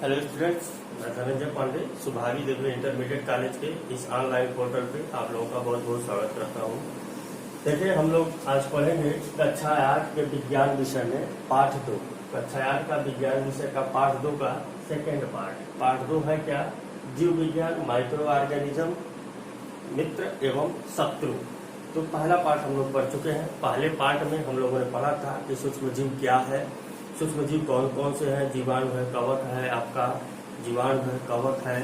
Hello students, मैं धनंजय पांडे सुभागी देवी intermediate college के इस ऑनलाइन पोर्टल पे आप लोगों का बहुत बहुत स्वागत करता हूँ। देखिए, हम लोग आज पढ़ेंगे कक्षा 8 के विज्ञान विषय में पाठ 2। कक्षा 8 का विज्ञान विषय का पाठ 2 का सेकेंड पार्ट 2 है क्या? जीव विज्ञान, माइक्रो ऑर्गेनिज्म, मित्र एवं शत्रु। तो पहला पार्ट हम लोग पढ़ चुके हैं। पहले पार्ट में हम लोगों ने पढ़ा था कि सूक्ष्म जीव क्या है, सूक्ष्म जीव कौन कौन से हैं। जीवाणु है, कवक है, आपका जीवाणु है, कवक है,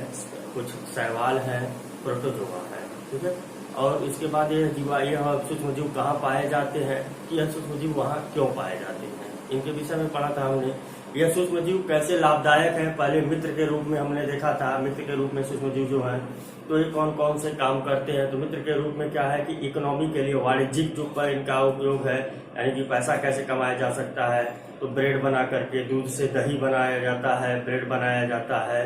कुछ शैवाल है, प्रोटोजोआ है, ठीक है। और इसके बाद यह सूक्ष्म जीव कहाँ पाए जाते हैं, कि यह सूक्ष्म जीव वहाँ क्यों पाए जाते हैं, इनके विषय में पढ़ा था हमने। यह सूक्ष्म जीव कैसे लाभदायक है, पहले मित्र के रूप में हमने देखा था। मित्र के रूप में सूक्ष्म जीव जो है तो ये कौन कौन से काम करते हैं। तो मित्र के रूप में क्या है कि इकोनॉमी के लिए वाणिज्यिक जो पर इनका उपयोग है, यानी कि पैसा कैसे कमाया जा सकता है। तो ब्रेड बना करके, दूध से दही बनाया जाता है, ब्रेड बनाया जाता है,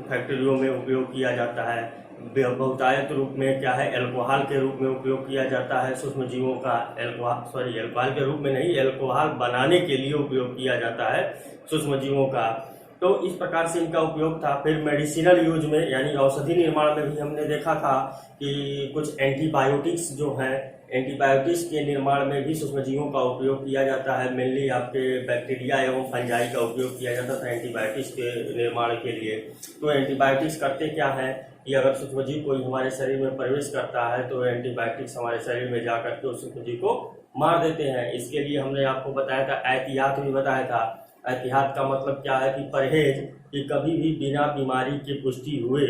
फैक्ट्रियों में उपयोग किया जाता है। बहुतायत रूप में क्या है, एल्कोहल के रूप में उपयोग किया जाता है सूक्ष्म जीवों का। एल्कोहल के रूप में नहीं, एल्कोहल बनाने के लिए उपयोग किया जाता है सूक्ष्म जीवों का। तो इस प्रकार से इनका उपयोग था। फिर मेडिसिनल यूज में, यानी औषधि निर्माण में भी हमने देखा था कि कुछ एंटीबायोटिक्स जो हैं, एंटीबायोटिक्स के निर्माण में भी सूक्ष्म जीवों का उपयोग किया जाता है। मेनली आपके बैक्टीरिया एवं फंजाई का उपयोग किया जाता था एंटीबायोटिक्स के निर्माण के लिए। तो एंटीबायोटिक्स करते क्या है कि अगर सूक्ष्म जीव कोई हमारे शरीर में प्रवेश करता है तो एंटीबायोटिक्स हमारे शरीर में जा करके उस सूक्ष्म जीव को मार देते हैं। इसके लिए हमने आपको बताया था, एहतियात भी बताया था। एहतियात का मतलब क्या है कि परहेज, कि कभी भी बिना बीमारी की पुष्टि हुए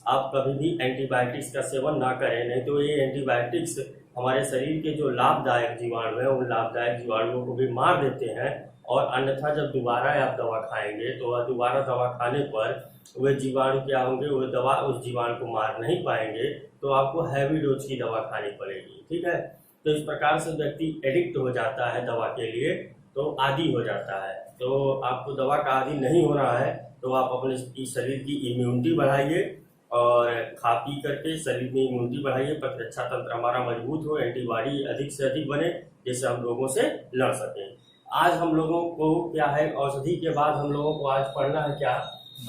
आप कभी भी एंटीबायोटिक्स का सेवन ना करें। नहीं तो ये एंटीबायोटिक्स हमारे शरीर के जो लाभदायक जीवाणु हैं, उन लाभदायक जीवाणुओं को भी मार देते हैं। और अन्यथा जब दोबारा आप दवा खाएंगे तो दोबारा दवा खाने पर वे जीवाणु क्या होंगे, वो दवा उस जीवाणु को मार नहीं पाएंगे, तो आपको हैवी डोज की दवा खानी पड़ेगी, ठीक है। तो इस प्रकार से व्यक्ति एडिक्ट हो जाता है दवा के लिए, तो आदी हो जाता है। तो आपको दवा का आदी नहीं होना है तो आप अपने शरीर की इम्यूनिटी बढ़ाइए और खा पी करके शरीर में इम्यूनिटी बढ़ाइए, प्रतिरक्षा तंत्र हमारा मजबूत हो, एंटीबॉडी अधिक से अधिक बने, जिससे हम लोगों से लड़ सकें। आज हम लोगों को क्या है, औषधि के बाद हम लोगों को आज पढ़ना है क्या,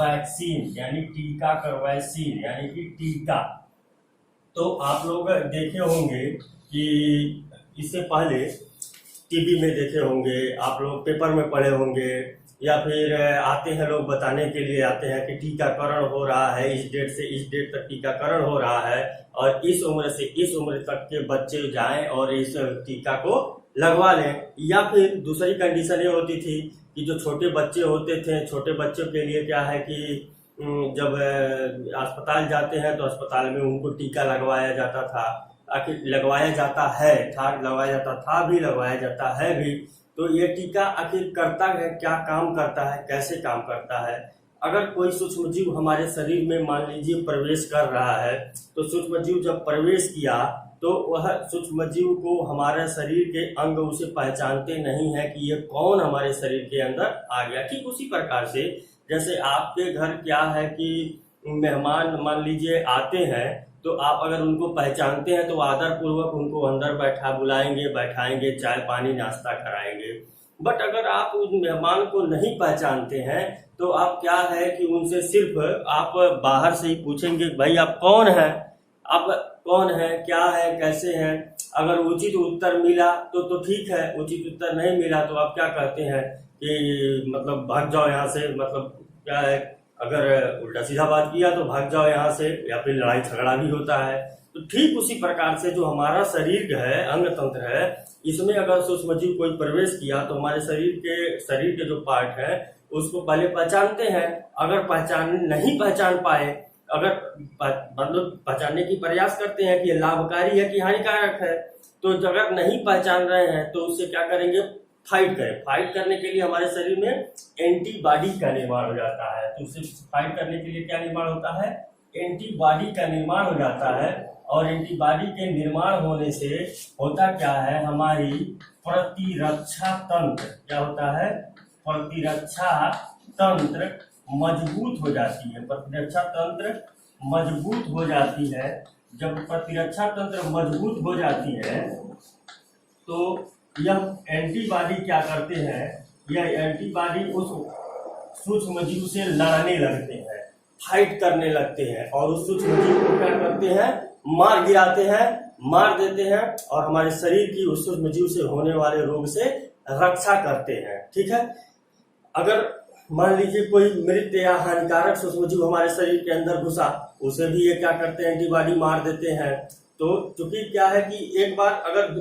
वैक्सीन, यानी टीका कर, वैक्सीन यानी कि टीका। तो आप लोग देखे होंगे कि इससे पहले टीवी में देखे होंगे, आप लोग पेपर में पढ़े होंगे, या फिर आते हैं लोग बताने के लिए आते हैं कि टीकाकरण हो रहा है, इस डेट से इस डेट तक टीकाकरण हो रहा है और इस उम्र से इस उम्र तक के बच्चे जाएं और इस टीका को लगवा लें। या फिर दूसरी कंडीशन ये होती थी कि जो छोटे बच्चे होते थे, छोटे बच्चों के लिए क्या है कि जब अस्पताल जाते हैं तो अस्पताल में उनको टीका लगवाया जाता था। आखिर लगवाया जाता है था, लगवाया जाता था भी, लगवाया जाता है भी। तो ये टीका आखिर करता है क्या, काम करता है, कैसे काम करता है। अगर कोई सूक्ष्म जीव हमारे शरीर में मान लीजिए प्रवेश कर रहा है, तो सूक्ष्म जीव जब प्रवेश किया तो वह सूक्ष्म जीव को हमारे शरीर के अंग उसे पहचानते नहीं है कि ये कौन हमारे शरीर के अंदर आ गया। ठीक उसी प्रकार से जैसे आपके घर क्या है कि मेहमान मान लीजिए आते हैं, तो आप अगर उनको पहचानते हैं तो आदर पूर्वक उनको अंदर बुलाएंगे, बैठाएंगे, चाय पानी नाश्ता कराएंगे। बट अगर आप उस मेहमान को नहीं पहचानते हैं तो आप क्या है कि उनसे सिर्फ आप बाहर से ही पूछेंगे, भाई आप कौन हैं, आप कौन है, क्या है, कैसे हैं। अगर उचित उत्तर मिला तो ठीक है, उचित उत्तर नहीं मिला तो आप क्या कहते हैं कि मतलब भाग जाओ यहाँ से, मतलब क्या है, अगर उल्टा सीधा बात किया तो भाग जाओ यहाँ से, या फिर लड़ाई झगड़ा भी होता है। तो ठीक उसी प्रकार से जो हमारा शरीर है, अंग तंत्र है, इसमें अगर सूक्ष्म जीव कोई प्रवेश किया तो हमारे शरीर के जो पार्ट है उसको पहले पहचानते हैं। अगर नहीं पहचान पाए, अगर मतलब पहचानने की प्रयास करते हैं कि लाभकारी है कि हानिकारक है, तो अगर नहीं पहचान रहे हैं तो उससे क्या करेंगे, फाइट करें। फाइट करने के लिए हमारे शरीर में एंटीबॉडी का निर्माण हो जाता है। तो उससे फाइट करने के लिए क्या निर्माण होता है, एंटीबॉडी का निर्माण हो जाता है। और एंटीबॉडी के निर्माण होने से होता क्या है, हमारी प्रतिरक्षा तंत्र क्या होता है, प्रतिरक्षा तंत्र मजबूत हो जाती है। प्रतिरक्षा तंत्र मजबूत हो जाती है। जब प्रतिरक्षा तंत्र मजबूत हो जाती है तो यह एंटीबॉडी क्या करते हैं, यह एंटीबॉडी उस सूक्ष्म जीव से लड़ने लगते हैं, फाइट करने लगते हैं और उस सूक्ष्म जीव को क्या करते हैं, मार गिराते हैं, मार देते हैं और हमारे शरीर की उस सूक्ष्म जीव से होने वाले रोग से रक्षा करते हैं। ठीक है, अगर मान लीजिए कोई मृत या हानिकारक सूक्ष्म जीव हमारे शरीर के अंदर घुसा, उसे भी ये क्या करते हैं, एंटीबॉडी मार देते हैं। तो चूंकि क्या है कि एक बार अगर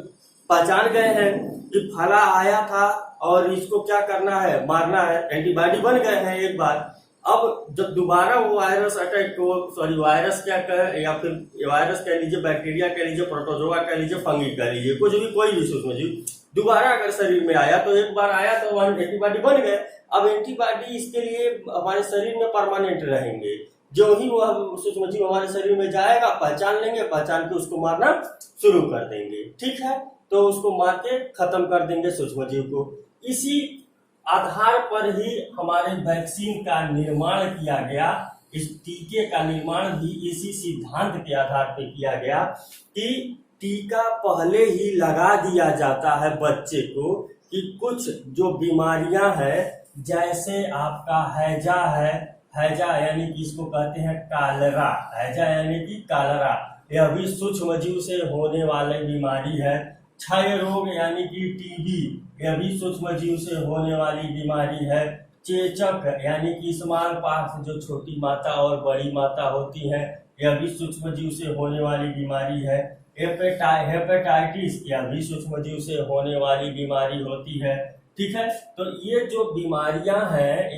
पहचान गए हैं कि फला आया था और इसको क्या करना है, मारना है, एंटीबॉडी बन गए हैं एक बार, अब जब दोबारा वो वायरस अटैक को, सॉरी वायरस क्या कहे या फिर वायरस कह लीजिए, बैक्टीरिया कह लीजिए, प्रोटोजोआ कह लीजिए, फंगी कह लीजिए, कुछ भी कोई भी सूक्ष्म जीव दोबारा अगर शरीर में आया तो एक बार आया तो वहां एंटीबॉडी बन गए। अब एंटीबॉडी इसके लिए हमारे शरीर में परमानेंट रहेंगे। जो ही वो सूक्ष्म जीव हमारे शरीर में जाएगा, पहचान लेंगे, पहचान के उसको मारना शुरू कर देंगे। ठीक है, तो उसको मार के खत्म कर देंगे सूक्ष्म जीव को। इसी आधार पर ही हमारे वैक्सीन का निर्माण किया गया। इस टीके का निर्माण भी इसी सिद्धांत के आधार पर किया गया कि टीका पहले ही लगा दिया जाता है बच्चे को कि कुछ जो बीमारियां हैं, जैसे आपका हैजा है, हैजा यानी कि इसको कहते हैं कालरा, हैजा यानी कि कालरा, यह भी सूक्ष्म जीव से होने वाली बीमारी है। क्षय रोग यानी कि टीबी, यह भी सूक्ष्म जीव से होने वाली बीमारी है। चेचक यानी कि स्मॉल पॉक्स, जो छोटी माता और बड़ी माता होती है, यह भी सूक्ष्म जीव से होने वाली बीमारी है। हेपेटाइटिस, यह भी सूक्ष्म जीव से होने वाली बीमारी होती है। ठीक है, तो ये जो बीमारियां हैं,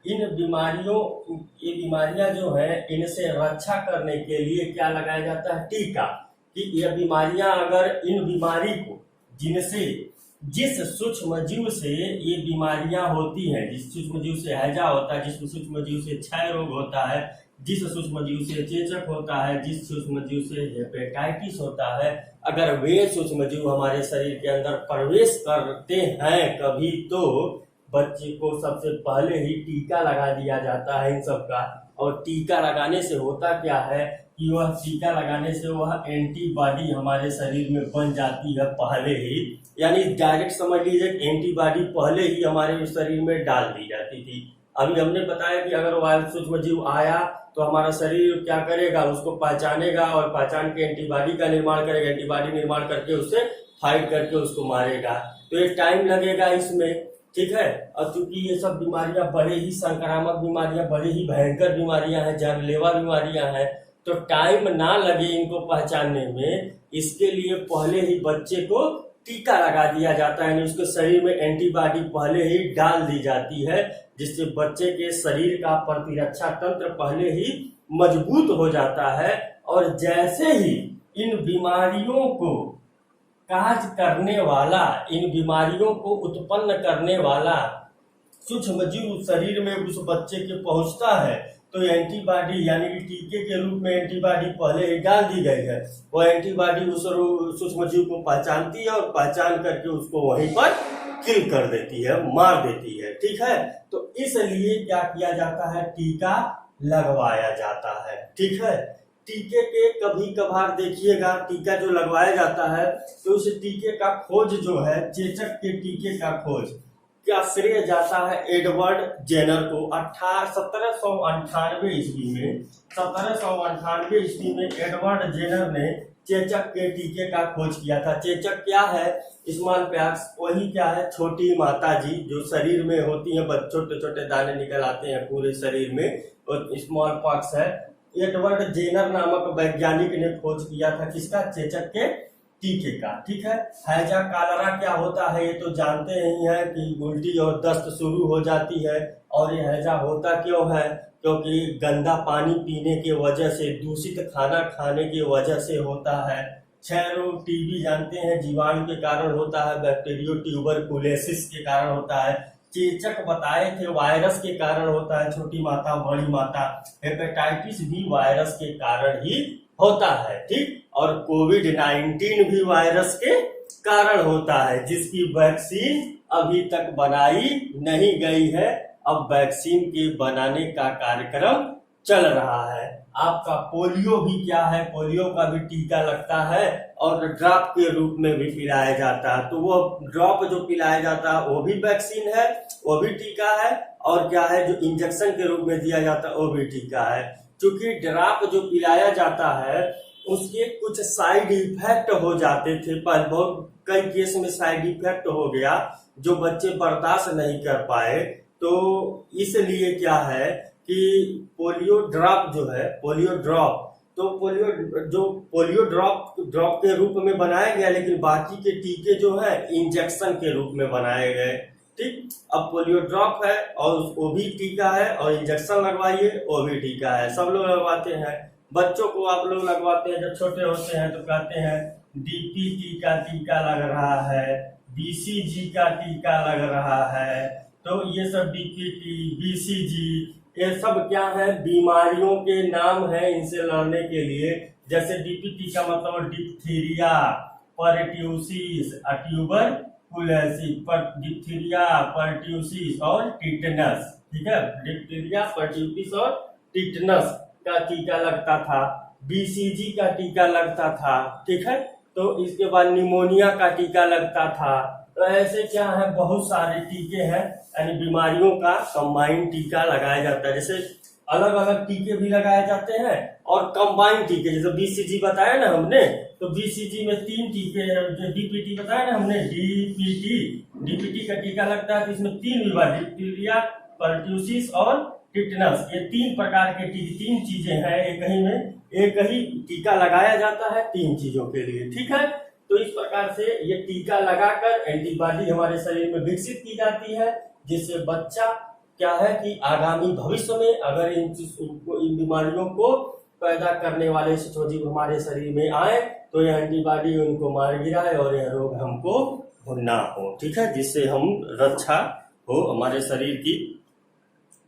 इन बीमारियों, ये बीमारियां जो है, इनसे रक्षा करने के लिए क्या लगाया जाता है, टीका। कि ये बीमारियां अगर इन बीमारी को, जिस सूक्ष्म जीव से ये बीमारियां होती हैं, जिस सूक्ष्म जीव से हैजा होता है, जिस सूक्ष्म जीव से क्षय रोग होता है, जिस सूक्ष्म जीव से चेचक होता है, जिस सूक्ष्म जीव से हेपेटाइटिस होता है, अगर वे सूक्ष्म जीव हमारे शरीर के अंदर प्रवेश करते हैं कभी, तो बच्चे को सबसे पहले ही टीका लगा दिया जाता है इन सब का। और टीका लगाने से होता क्या है कि वह टीका लगाने से वह एंटीबॉडी हमारे शरीर में बन जाती है पहले ही, यानी डायरेक्ट समझ लीजिए एंटीबॉडी पहले ही हमारे शरीर में डाल दी जाती थी। अभी हमने बताया कि अगर वायरस सूक्ष्म जीव आया तो हमारा शरीर क्या करेगा, उसको पहचानेगा और पहचान के एंटीबॉडी का निर्माण करेगा, एंटीबॉडी निर्माण करके उससे फाइट करके उसको मारेगा। तो एक टाइम लगेगा इसमें। ठीक है, और चूंकि ये सब बीमारियां बड़े ही संक्रामक बीमारियां, बड़े ही भयंकर बीमारियां हैं, जानलेवा बीमारियां हैं, तो टाइम ना लगे इनको पहचानने में, इसके लिए पहले ही बच्चे को टीका लगा दिया जाता है, यानी उसके शरीर में एंटीबॉडी पहले ही डाल दी जाती है, जिससे बच्चे के शरीर का प्रतिरक्षा तंत्र पहले ही मजबूत हो जाता है। और जैसे ही इन बीमारियों को काज करने वाला, इन बीमारियों को उत्पन्न करने वाला सूक्ष्म जीव शरीर में उस बच्चे के पहुंचता है, तो एंटीबॉडी यानी कि टीके के रूप में एंटीबॉडी पहले ही डाल दी गई है। वो एंटीबॉडी उस सूक्ष्म जीव को पहचानती है और पहचान करके उसको वहीं पर किल कर देती है, मार देती है। ठीक है, तो इसलिए क्या किया जाता है, टीका लगवाया जाता है। ठीक है, टीके के कभी कभार देखिएगा, टीका जो लगवाया जाता है तो उस टीके का खोज जो है, चेचक के टीके का खोज क्या श्रेय जाता है एडवर्ड जेनर को। 1798 ईस्वी में एडवर्ड जेनर ने चेचक के टीके का खोज किया था। चेचक क्या है, स्मॉल पॉक्स, वही क्या है, छोटी माता जी जो शरीर में होती है, छोटे छोटे दाने निकल आते हैं पूरे शरीर में, और स्मॉल पॉक्स है। एडवर्ड जेनर नामक वैज्ञानिक ने खोज किया था किसका, चेचक के टीके का। ठीक है, हैजा कालरा क्या होता है ये तो जानते ही हैं कि उल्टी और दस्त शुरू हो जाती है। और ये हैजा होता क्यों है, क्योंकि गंदा पानी पीने की वजह से, दूषित खाना खाने की वजह से होता है। क्षय रोग, टीबी जानते हैं जीवाणु के कारण होता है, बैक्टीरियो ट्यूबरकुलोसिस के कारण होता है। चेचक बताए थे वायरस के कारण होता है, छोटी माता बड़ी माता। हेपेटाइटिस भी वायरस के कारण ही होता है। ठीक, और कोविड-19 भी वायरस के कारण होता है, जिसकी वैक्सीन अभी तक बनाई नहीं गई है। अब वैक्सीन के बनाने का कार्यक्रम चल रहा है। आपका पोलियो भी क्या है, पोलियो का भी टीका लगता है और ड्रॉप के रूप में भी पिलाया जाता है। तो वो ड्रॉप जो पिलाया जाता है वो भी वैक्सीन है, वो भी टीका है, और क्या है जो इंजेक्शन के रूप में दिया जाता है वो भी टीका है। क्योंकि ड्रॉप जो पिलाया जाता है उसके कुछ साइड इफेक्ट हो जाते थे, पर बहुत कई केस में साइड इफेक्ट हो गया जो बच्चे बर्दाश्त नहीं कर पाए। तो इसलिए क्या है कि पोलियो ड्रॉप जो है, पोलियो ड्रॉप, तो पोलियो ड्रॉप के रूप में बनाया गया, लेकिन बाकी के टीके जो है इंजेक्शन के रूप में बनाए गए। ठीक, अब पोलियो ड्रॉप है और वो भी टीका है, और इंजेक्शन लगवाइए वो भी टीका है, सब लोग लगवाते हैं। बच्चों को आप लोग लगवाते हैं जब छोटे होते हैं तो कहते हैं डीपीटी का टीका लग रहा है, बीसीजी का टीका लग रहा है। तो ये सब डीपीटी, बीसीजी, ये सब क्या है, बीमारियों के नाम है इनसे लड़ने के लिए। जैसे डीपीटी का मतलब diphtheria, pertussis, tuberculosis, diphtheria, pertussis और टिटनस। ठीक है, डिप्थीरिया, परट्यूसिस और टिटनस का टीका लगता था, बीसीजी का टीका लगता था। ठीक है, तो इसके बाद निमोनिया का टीका लगता था। तो ऐसे क्या है, बहुत सारे टीके हैं, यानी बीमारियों का कंबाइंड टीका लगाया जाता है। जैसे अलग अलग टीके भी लगाए जाते हैं और कंबाइंड टीके, जैसे बीसीजी बताया ना हमने, तो बीसीजी में 3 टीके, जो डीपीटी बताया ना हमने, डीपीटी का टीका लगता है। तो इसमें 3 विभाग, डिप्थीरिया, परट्यूसिस और टिटनस, ये 3 प्रकार के टीके, 3 चीजें हैं, एक ही टीका लगाया जाता है 3 चीजों के लिए। ठीक है, तो इस प्रकार से ये टीका लगाकर एंटीबॉडी हमारे शरीर में विकसित की जाती है, जिससे बच्चा क्या है कि आगामी भविष्य में अगर इन बीमारियों को पैदा करने वाले सूक्ष्मजीव हमारे शरीर में आए तो यह एंटीबॉडी उनको मार गिराए और यह रोग हमको ना हो। ठीक है, जिससे हम रक्षा हो हमारे शरीर की।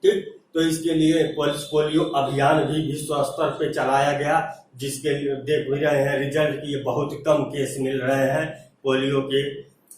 ठीक, तो इसके लिए पोलियो अभियान भी विश्व स्तर पे चलाया गया, जिसके लिए देख भी रहे हैं रिजल्ट की, बहुत कम केस मिल रहे हैं पोलियो के,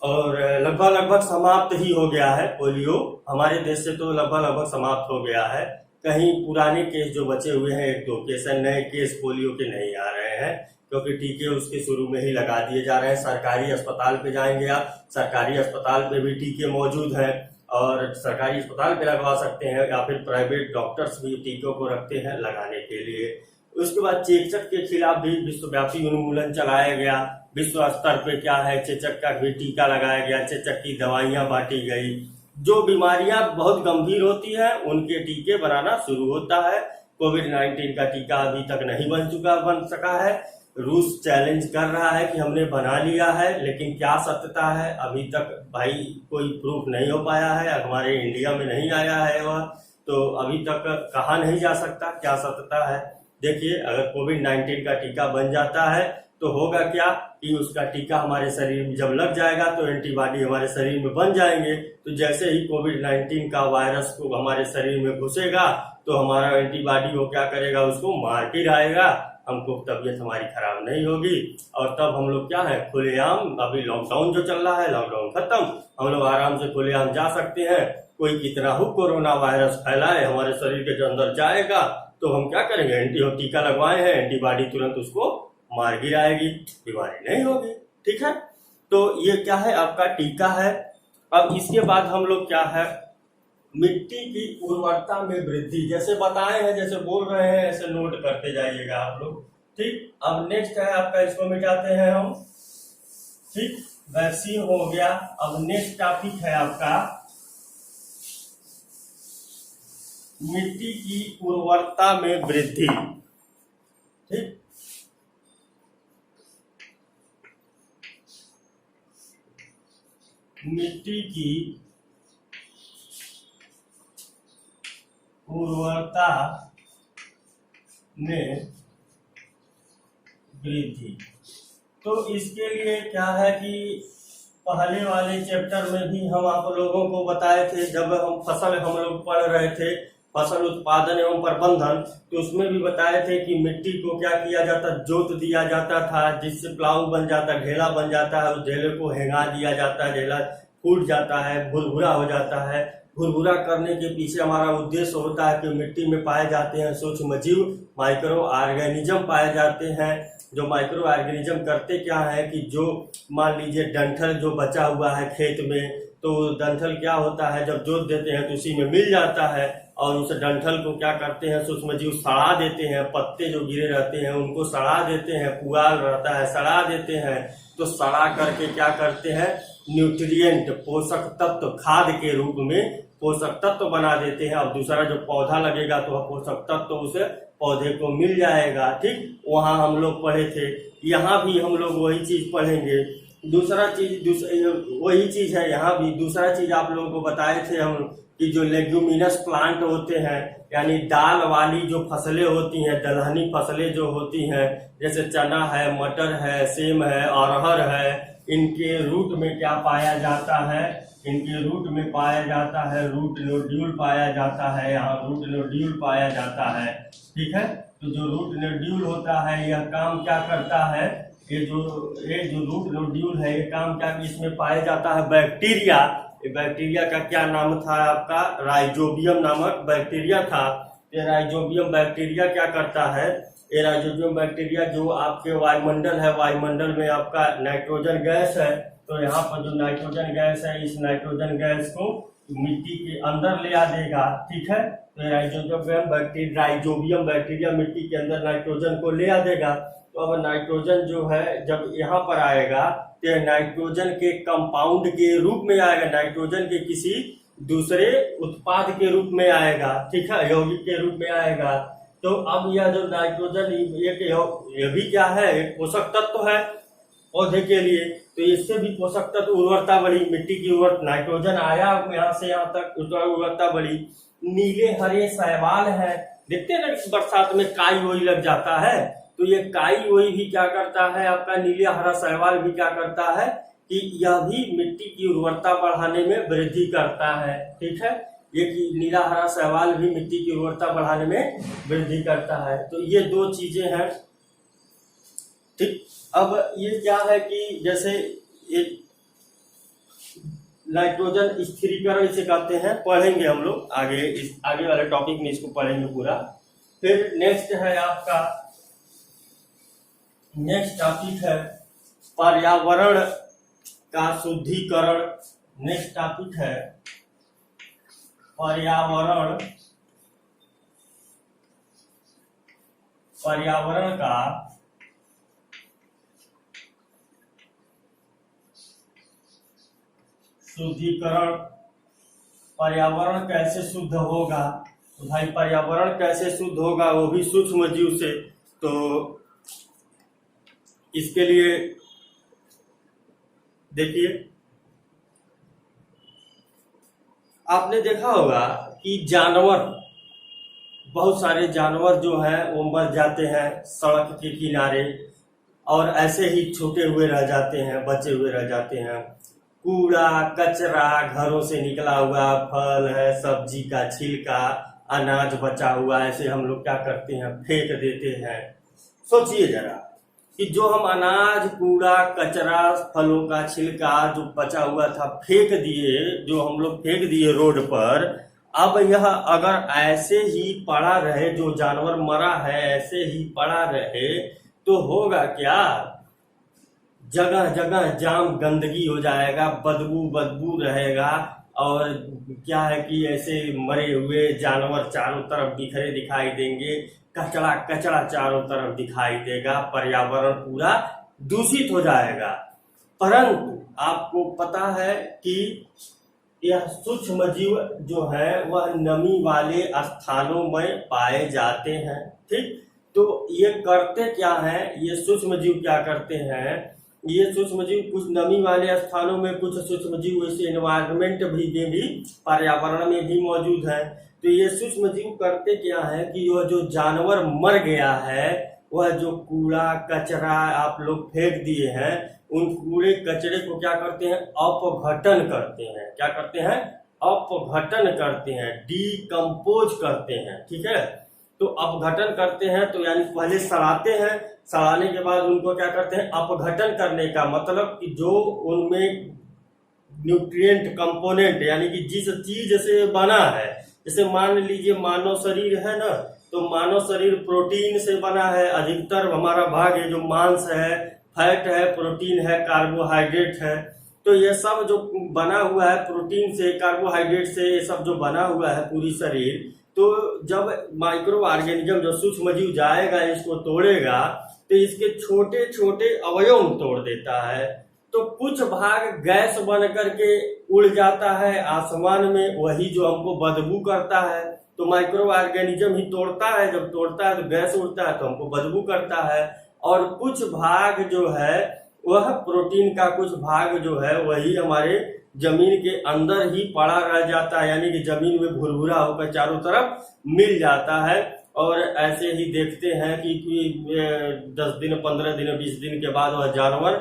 और लगभग समाप्त ही हो गया है पोलियो हमारे देश से, तो लगभग समाप्त हो गया है। कहीं पुराने केस जो बचे हुए हैं 1-2 केस हैं, नए केस पोलियो के नहीं आ रहे हैं, क्योंकि टीके उसके शुरू में ही लगा दिए जा रहे हैं। सरकारी अस्पताल पे जाएंगे आप, सरकारी अस्पताल पे भी टीके मौजूद हैं और सरकारी अस्पताल पे लगवा सकते हैं, या फिर प्राइवेट डॉक्टर्स भी टीकों को रखते हैं लगाने के लिए। उसके बाद चेचक के खिलाफ भी विश्वव्यापी उन्मूलन चलाया गया। विश्व स्तर पे क्या है, चेचक का भी टीका लगाया गया, चेचक की दवाइयां बांटी गई। जो बीमारियां बहुत गंभीर होती है उनके टीके बनाना शुरू होता है। कोविड-19 का टीका अभी तक नहीं बन सका है। रूस चैलेंज कर रहा है कि हमने बना लिया है, लेकिन क्या सत्यता है अभी तक भाई कोई प्रूफ नहीं हो पाया है, हमारे इंडिया में नहीं आया है वह, तो अभी तक कहा नहीं जा सकता क्या सत्यता है। देखिए, अगर कोविड-19 का टीका बन जाता है तो होगा क्या कि उसका टीका हमारे शरीर में जब लग जाएगा तो एंटीबॉडी हमारे शरीर में बन जाएंगे। तो जैसे ही कोविड-19 का वायरस को हमारे शरीर में घुसेगा तो हमारा एंटीबॉडी वो क्या करेगा, उसको मार गिराएगा, हमको तबीयत हमारी खराब नहीं होगी, और तब हम लोग क्या है खुलेआम, अभी लॉकडाउन जो चल रहा है, लॉकडाउन खत्म, हम लोग आराम से खुलेआम जा सकते हैं। कोई कितना हो कोरोना वायरस फैलाए हमारे शरीर के अंदर जाएगा तो हम क्या करेंगे, टीका लगवाए हैं, एंटीबॉडी तुरंत उसको मार गिराएगी, बीमारी नहीं होगी। ठीक है, तो ये क्या है आपका टीका है। अब इसके बाद हम लोग क्या है, मिट्टी की उर्वरता में वृद्धि, जैसे बताए हैं, जैसे बोल रहे हैं ऐसे नोट करते जाइएगा आप लोग। ठीक, अब नेक्स्ट है आपका, इसको मिटाते हैं हम। ठीक, वैक्सीन हो गया। अब नेक्स्ट टॉपिक है आपका मिट्टी की उर्वरता में वृद्धि। ठीक, मिट्टी की उर्वरता में वृद्धि। तो इसके लिए क्या है कि पहले वाले चैप्टर में भी हम आप लोगों को बताए थे, जब हम लोग पढ़ रहे थे फसल उत्पादन एवं प्रबंधन, तो उसमें भी बताए थे कि मिट्टी को क्या किया जाता, जोत दिया जाता था, जिससे प्लाऊ बन जाता, ढेला बन जाता है, उस ढेले को हेंगा दिया जाता है, ढेला फूट जाता है, भुरभुरा हो जाता है, भुरभुरा करने के पीछे हमारा उद्देश्य होता है कि मिट्टी में पाए जाते हैं सूक्ष्म जीव, माइक्रो ऑर्गेनिज्म पाए जाते हैं। जो माइक्रो ऑर्गेनिज्म करते क्या है कि जो मान लीजिए डंठल जो बचा हुआ है खेत में, तो डंठल क्या होता है जब जोत देते हैं तो उसी में मिल जाता है, और उस डंठल को क्या करते हैं सूक्ष्म जीव सड़ा देते हैं। पत्ते जो गिरे रहते हैं उनको सड़ा देते हैं, पुआल रहता है सड़ा देते हैं। तो सड़ा करके क्या करते हैं, न्यूट्रिएंट पोषक तत्व खाद के रूप में पोषक तत्व बना देते हैं। अब दूसरा जो पौधा लगेगा तो पोषक तत्व उसे पौधे को मिल जाएगा। ठीक, वहाँ हम लोग पढ़े थे, यहाँ भी हम लोग वही चीज पढ़ेंगे। दूसरा चीज वही चीज है यहाँ भी। दूसरा चीज आप लोगों को बताए थे हम कि जो लेग्यूमिनस प्लांट होते हैं, यानी दाल वाली जो फसलें होती हैं, दलहनी फसलें जो होती हैं, जैसे चना है, मटर है, सेम है, अरहर है, इनके रूट में क्या पाया जाता है, इनके रूट में पाया जाता है रूट नोड्यूल पाया जाता है। यहाँ रूट नोड्यूल पाया जाता है। ठीक है, तो जो रूट नोड्यूल होता है यह काम क्या करता है, ये जो रूट नोड्यूल है ये काम क्या, इसमें पाया जाता है बैक्टीरिया। बैक्टीरिया का क्या नाम था आपका, राइजोबियम नामक बैक्टीरिया था। ये राइजोबियम बैक्टीरिया क्या करता है, ये राइजोबियम बैक्टीरिया जो आपके वायुमंडल है, वायुमंडल में आपका नाइट्रोजन गैस है, तो यहाँ पर जो नाइट्रोजन गैस है इस नाइट्रोजन गैस को मिट्टी के अंदर ले आ देगा। ठीक है, तो राइजोबियम बैक्टीरिया मिट्टी के अंदर नाइट्रोजन को ले आ देगा। तो अब नाइट्रोजन जो है जब यहाँ पर आएगा तो नाइट्रोजन के कंपाउंड के रूप में आएगा, नाइट्रोजन के किसी दूसरे उत्पाद के रूप में आएगा। ठीक है, यौगिक के रूप में आएगा। तो अब यह जो नाइट्रोजन ये भी क्या है, एक पोषक तत्व है पौधे के लिए। तो इससे भी पोषक तत्व उर्वरता बढ़ी, मिट्टी की उर्वरता, नाइट्रोजन आया यहाँ से यहाँ तक, उर्वरता बढ़ी। नीले हरे शैवाल है, देखते हैं ना बरसात में काई वही लग जाता है, तो ये काई वही भी क्या करता है, आपका नीले हरा शैवाल भी क्या करता है कि यह भी मिट्टी की उर्वरता बढ़ाने में वृद्धि करता है। ठीक है, ये कि नीला हरा शैवाल भी मिट्टी की उर्वरता बढ़ाने में वृद्धि करता है। तो ये दो चीजें हैं। ठीक, अब ये क्या है कि जैसे ये नाइट्रोजन स्थिरीकरण इसे कहते हैं, पढ़ेंगे हम लोग आगे, इस आगे वाले टॉपिक में इसको पढ़ेंगे पूरा। फिर नेक्स्ट है आपका, नेक्स्ट टॉपिक है पर्यावरण का शुद्धिकरण। नेक्स्ट टॉपिक है पर्यावरण का शुद्धिकरण। पर्यावरण कैसे शुद्ध होगा, तो भाई पर्यावरण कैसे शुद्ध होगा, वो भी सूक्ष्म जीव से। तो इसके लिए देखिए, आपने देखा होगा कि जानवर, बहुत सारे जानवर जो हैं वो मर जाते हैं सड़क के किनारे, और ऐसे ही छूटे हुए रह जाते हैं, बचे हुए रह जाते हैं। कूड़ा कचरा, घरों से निकला हुआ फल है, सब्जी का छिलका, अनाज बचा हुआ, ऐसे हम लोग क्या करते हैं, फेंक देते हैं। सोचिए जरा कि जो हम अनाज, कूड़ा, कचरा, फलों का छिलका जो बचा हुआ था फेंक दिए, जो हम लोग फेंक दिए रोड पर, अब यह अगर ऐसे ही पड़ा रहे, जो जानवर मरा है ऐसे ही पड़ा रहे, तो होगा क्या, जगह जगह जाम, गंदगी हो जाएगा, बदबू रहेगा। और क्या है कि ऐसे मरे हुए जानवर चारों तरफ बिखरे दिखाई देंगे, कचरा कचरा चारों तरफ दिखाई देगा, पर्यावरण पूरा दूषित हो जाएगा। परंतु आपको पता है कि यह सूक्ष्म जीव जो है वह नमी वाले स्थानों में पाए जाते हैं। ठीक, तो ये करते क्या है, ये सूक्ष्म जीव क्या करते हैं, ये सूक्ष्म जीव कुछ नमी वाले स्थानों में, कुछ सूक्ष्म जीव वैसे एनवायरमेंट भी पर्यावरण में भी मौजूद है। तो ये सूक्ष्म जीव करते क्या है कि वह जो जानवर मर गया है, वह जो कूड़ा कचरा आप लोग फेंक दिए हैं, उन कूड़े कचरे को क्या करते हैं, अपघटन करते हैं। क्या करते हैं, अपघटन करते हैं, डीकम्पोज करते हैं। ठीक है, तो अपघटन करते हैं तो यानी पहले सड़ाते हैं, सड़ाने के बाद उनको क्या करते हैं, अपघटन करने का मतलब कि जो उनमें न्यूट्रिएंट कंपोनेंट यानी कि जिस चीज से बना है, जैसे मान लीजिए मानव शरीर है ना, तो मानव शरीर प्रोटीन से बना है, अधिकतर हमारा भाग है जो मांस है, फैट है, प्रोटीन है, कार्बोहाइड्रेट है। तो ये सब जो बना हुआ है प्रोटीन से, कार्बोहाइड्रेट से, ये सब जो बना हुआ है पूरी शरीर, तो जब माइक्रो ऑर्गेनिज्म जो सूक्ष्म जीव जाएगा इसको तोड़ेगा तो इसके छोटे छोटे अवयव तोड़ देता है। तो कुछ भाग गैस बन करके उड़ जाता है आसमान में, वही जो हमको बदबू करता है। तो माइक्रो ऑर्गेनिज्म ही तोड़ता है, जब तोड़ता है तो गैस उड़ता है तो हमको बदबू करता है। और कुछ भाग जो है वह प्रोटीन का कुछ भाग जो है वही हमारे जमीन के अंदर ही पड़ा रह जाता है, यानी कि जमीन में भुरभुरा होकर चारों तरफ मिल जाता है। और ऐसे ही देखते हैं कि 10 दिन, 15 दिन, 20 दिन के बाद वह जानवर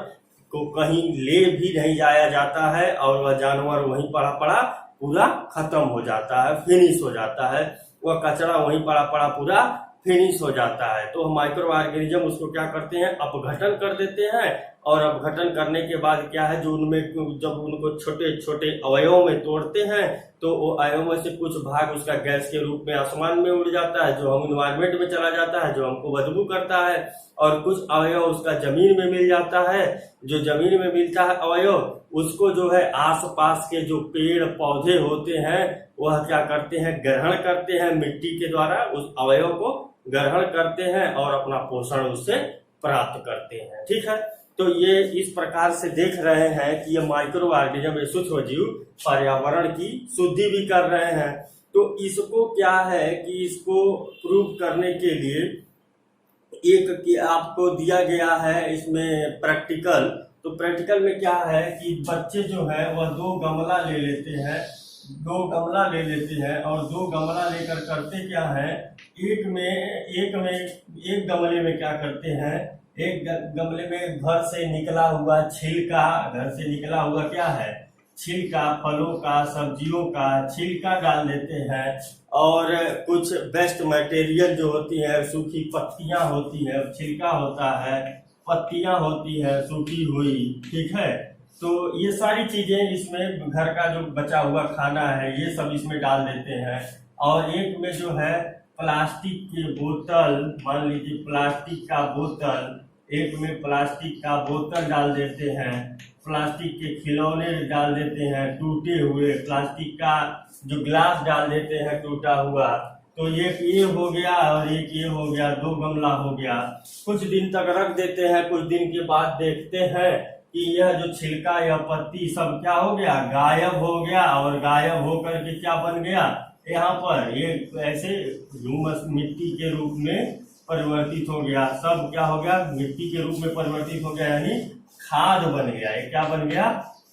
को कहीं ले भी नहीं जाया जाता है और वह जानवर वहीं पड़ा पड़ा पूरा खत्म हो जाता है, फिनिश हो जाता है। वह कचरा वहीं पड़ा पड़ा पूरा फिनिश हो जाता है। तो माइक्रो ऑर्गेनिज्म उसको क्या करते हैं, अपघटन कर देते हैं। और अपघटन करने के बाद क्या है, जो उनमें जब उनको छोटे छोटे अवयवों में तोड़ते हैं तो वो अवयवों से कुछ भाग उसका गैस के रूप में आसमान में उड़ जाता है, जो हम इन्वायरमेंट में चला जाता है, जो हमको बदबू करता है। और कुछ अवयव उसका जमीन में मिल जाता है, जो जमीन में मिलता है अवयव उसको जो है आसपास के जो पेड़ पौधे होते हैं वह क्या करते हैं, ग्रहण करते हैं, मिट्टी के द्वारा उस अवयव को ग्रहण करते हैं और अपना पोषण उससे प्राप्त करते हैं। ठीक है, तो ये इस प्रकार से देख रहे हैं कि ये माइक्रो ऑर्गेनिज्म सूक्ष्म जीव पर्यावरण की शुद्धि भी कर रहे हैं। तो इसको क्या है कि इसको प्रूव करने के लिए एक कि आपको दिया गया है इसमें प्रैक्टिकल। तो प्रैक्टिकल में क्या है कि बच्चे जो है वह 2 गमला ले लेते हैं, 2 गमला ले लेते हैं और 2 गमला लेकर करते क्या है, एक गमले में क्या करते हैं, एक गमले में घर से निकला हुआ छिलका, घर से निकला हुआ क्या है, छिलका, फलों का, सब्जियों का छिलका डाल देते हैं। और कुछ वेस्ट मटेरियल जो होती है, सूखी पत्तियां होती है, छिलका होता है, पत्तियां होती है सूखी हुई, ठीक है। तो ये सारी चीजें इसमें घर का जो बचा हुआ खाना है ये सब इसमें डाल देते हैं। और एक में जो है प्लास्टिक की बोतल, मान लीजिए प्लास्टिक का बोतल, एक में प्लास्टिक का बोतल डाल देते हैं, प्लास्टिक के खिलौने डाल देते हैं टूटे हुए, प्लास्टिक का जो ग्लास डाल देते हैं टूटा हुआ। तो ये हो गया और एक ये हो गया, 2 गमला हो गया। कुछ दिन तक रख देते हैं, कुछ दिन के बाद देखते हैं कि यह जो छिलका या पत्ती सब क्या हो गया, गायब हो गया। और गायब होकर के क्या बन गया, यहाँ पर ये ऐसे ह्यूमस मिट्टी के रूप में परिवर्तित हो गया। सब क्या हो गया, मिट्टी के रूप में परिवर्तित हो गया, यानी खाद बन गया। ये क्या बन गया,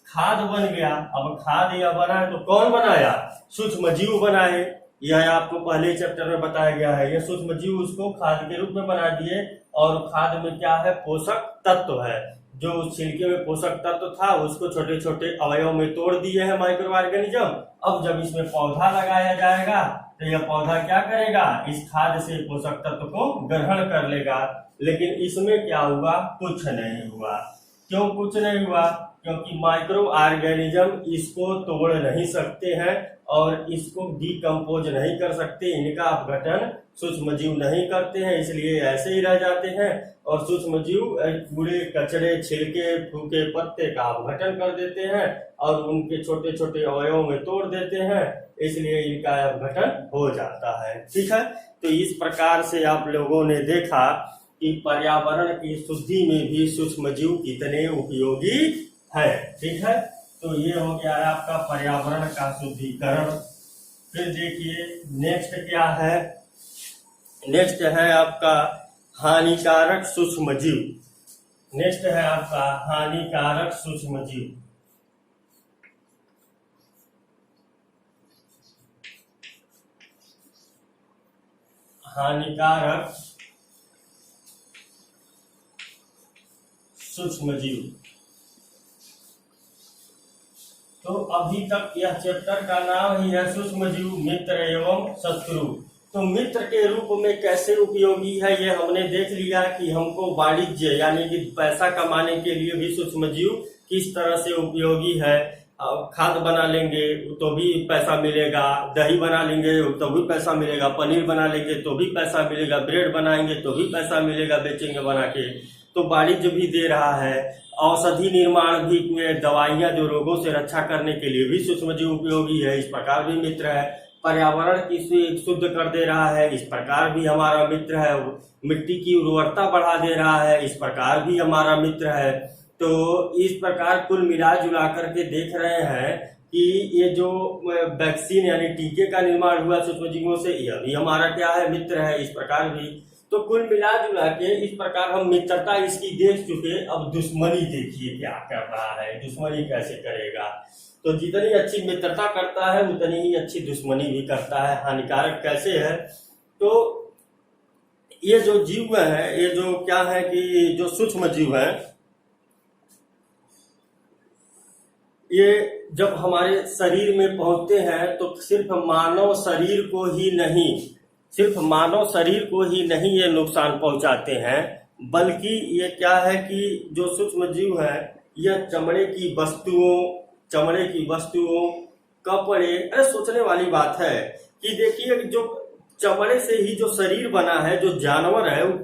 खाद बन गया। अब खाद यह बना है तो कौन बनाया, सूक्ष्म जीव बनाए। यह आपको पहले चैप्टर में बताया गया है। ये सूक्ष्म जीव उसको खाद के रूप में बना दिए। और खाद में क्या है, पोषक तत्व है। जो उस छिलके में पोषक तत्व था उसको छोटे छोटे अवयव में तोड़ दिए हैं माइक्रो ऑर्गेनिज्म। अब जब इसमें पौधा लगाया जाएगा तो यह पौधा क्या करेगा, इस खाद से पोषक तत्व को ग्रहण कर लेगा। लेकिन इसमें क्या हुआ, कुछ नहीं हुआ। क्यों कुछ नहीं हुआ, क्योंकि माइक्रो ऑर्गेनिज्म इसको तोड़ नहीं सकते हैं और इसको डिकम्पोज नहीं कर सकते। इनका अपघटन सूक्ष्म जीव नहीं करते हैं, इसलिए ऐसे ही रह जाते हैं। और सूक्ष्म जीव पूरे कचरे, छिलके, सूखे पत्ते का अपघटन कर देते हैं और उनके छोटे छोटे अवयवों में तोड़ देते हैं, इसलिए इनका अपघटन हो जाता है। ठीक है, तो इस प्रकार से आप लोगों ने देखा कि पर्यावरण की शुद्धि में भी सूक्ष्म जीव कितने उपयोगी है। ठीक है, तो ये हो गया है आपका पर्यावरण का शुद्धिकरण। फिर देखिए नेक्स्ट क्या है, नेक्स्ट है आपका हानिकारक सूक्ष्म जीव। नेक्स्ट है आपका हानिकारक सूक्ष्म जीव। हानिकारक सूक्ष्म जीव। तो अभी तक यह चैप्टर का नाम ही है सूक्ष्म जीव मित्र एवं शत्रु। तो मित्र के रूप में कैसे उपयोगी है ये हमने देख लिया कि हमको वाणिज्य यानी कि पैसा कमाने के लिए भी सूक्ष्म जीव किस तरह से उपयोगी है। खाद बना लेंगे तो भी पैसा मिलेगा, दही बना लेंगे तो भी पैसा मिलेगा, पनीर बना लेंगे तो भी पैसा मिलेगा, ब्रेड बनाएंगे तो भी पैसा मिलेगा बेचेंगे बना के। तो वाणिज्य भी दे रहा है, औषधि निर्माण भी, दवाइयां जो रोगों से रक्षा करने के लिए भी सूक्ष्मजीव उपयोगी है, इस प्रकार भी मित्र है। पर्यावरण की शुद्ध कर दे रहा है, इस प्रकार भी हमारा मित्र है। मिट्टी की उर्वरता बढ़ा दे रहा है, इस प्रकार भी हमारा मित्र है। तो इस प्रकार कुल मिला जुला करके देख रहे हैं कि ये जो वैक्सीन यानी टीके का निर्माण हुआ सूक्ष्मजीवों से, यह भी हमारा क्या है, मित्र है, इस प्रकार भी। तो कुल मिला जुला के इस प्रकार हम मित्रता इसकी देख चुके। अब दुश्मनी देखिए क्या कर रहा है, दुश्मनी कैसे करेगा। तो जितनी अच्छी मित्रता करता है उतनी ही अच्छी दुश्मनी भी करता है। हानिकारक कैसे है, तो ये जो जीव है, ये जो क्या है कि जो सूक्ष्म जीव है, ये जब हमारे शरीर में पहुंचते हैं तो सिर्फ मानव शरीर को ही नहीं, सिर्फ मानव शरीर को ही नहीं ये नुकसान पहुंचाते हैं, बल्कि ये क्या है कि जो सूक्ष्म जीव है यह चमड़े की वस्तुओं, कपड़े, अरे सोचने वाली बात है कि देखिए जो चमड़े से ही जो शरीर बना है, जो जानवर है, वो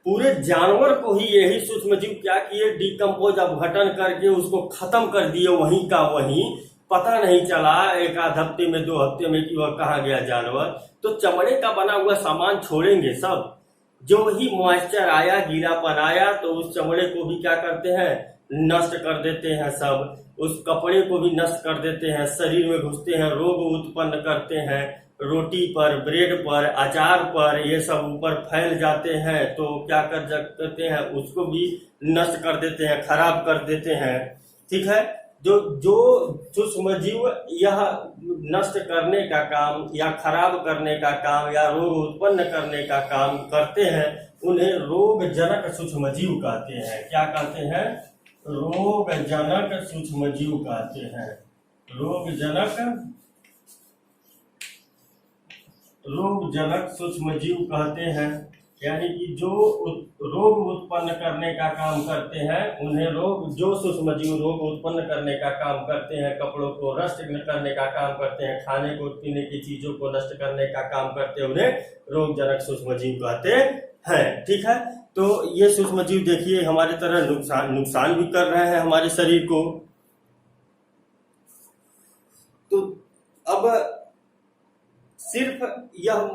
पूरे जानवर को ही यही सूक्ष्म जीव क्या किए, डिकम्पोज, अपघटन करके उसको खत्म कर दिए वहीं का वहीं। पता नहीं चला एक आध हफ्ते में, 2 हफ्ते में कि वह कहाँ गया जानवर। तो चमड़े का बना हुआ सामान छोड़ेंगे सब, जो ही मॉइस्चर आया, गीलापन आया तो उस चमड़े को भी क्या करते हैं, नष्ट कर देते हैं सब। उस कपड़े को भी नष्ट कर देते हैं, शरीर में घुसते हैं, रोग उत्पन्न करते हैं, रोटी पर, ब्रेड पर, अचार पर, ये सब ऊपर फैल जाते हैं। तो क्या करते हैं, उसको भी नष्ट कर देते हैं, खराब कर देते हैं। ठीक है, जो सूक्ष्मजीव यह नष्ट करने का काम या खराब करने का काम या रोग उत्पन्न करने का काम करते हैं, उन्हें रोगजनक सूक्ष्मजीव कहते हैं। क्या कहते हैं, रोगजनक सूक्ष्मजीव कहते हैं। रोगजनक सूक्ष्मजीव कहते हैं, यानी कि जो रोग उत्पन्न करने का काम करते हैं उन्हें जो सूक्ष्मजीव रोग उत्पन्न करने का काम करते हैं, कपड़ों को नष्ट करने का काम करते हैं, खाने को पीने की चीजों को नष्ट करने का काम करते हैं, उन्हें रोगजनक सूक्ष्मजीव कहते हैं। ठीक है, तो ये सूक्ष्मजीव देखिए हमारे तरह नुकसान भी कर रहे हैं हमारे शरीर को। तो अब सिर्फ यह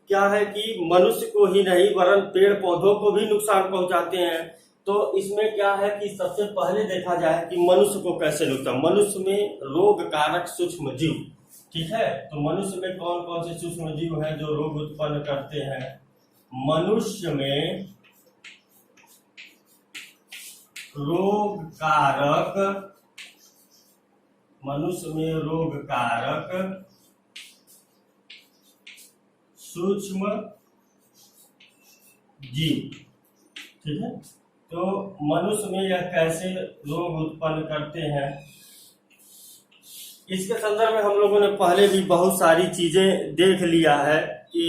क्या है कि मनुष्य को ही नहीं वरन पेड़ पौधों को भी नुकसान पहुंचाते हैं। तो इसमें क्या है कि सबसे पहले देखा जाए कि मनुष्य को कैसे नुकसान, मनुष्य में रोग कारक सूक्ष्म जीव। ठीक है, तो मनुष्य में कौन कौन से सूक्ष्म जीव हैं जो रोग उत्पन्न करते हैं। मनुष्य में रोग कारक सूक्ष्म जीव। ठीक है, तो मनुष्य में यह कैसे रोग उत्पन्न करते हैं, इसके संदर्भ में हम लोगों ने पहले भी बहुत सारी चीजें देख लिया है कि